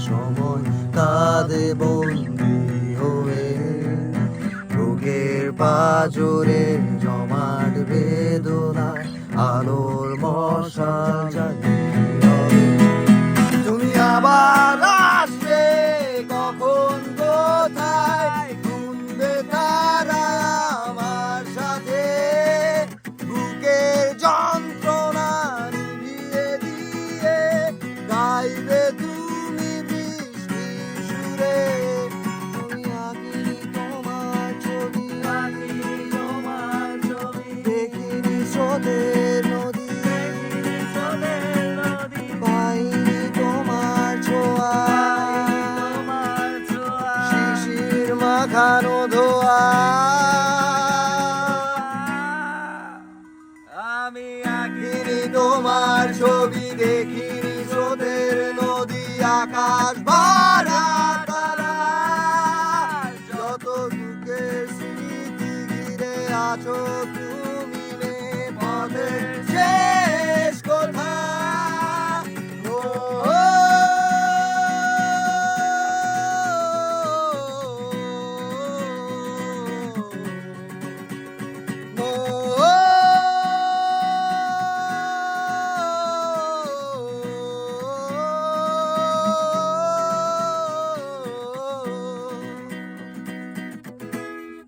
সময় কাঁদে বন্দি হয়ে। বুকের পাঁজরে জমাট বেদনায় আলোর মশাল জ্বালিয়ে হবে। তুমি আবার আসবে কখন কোথায়, ঘুমবে তারা আমার সাথে। বুকের যন্ত্রণা নিভিয়ে দিয়ে গাইবে তুমি বৃষ্টি সুরে। তুমি আঁকিনি তোমার ছবি, দেখিনি স্রোতের নদী, পাইনি তোমার ছোঁয়া, শিশির মাখানো ধোয়া। আমি আঁকিনি তোমার ছবি, দেখিনি স্রোতের নদী, আকাশ ভরা তারা। যত বুকের স্মৃতি ঘিরে আছো তুমি পথে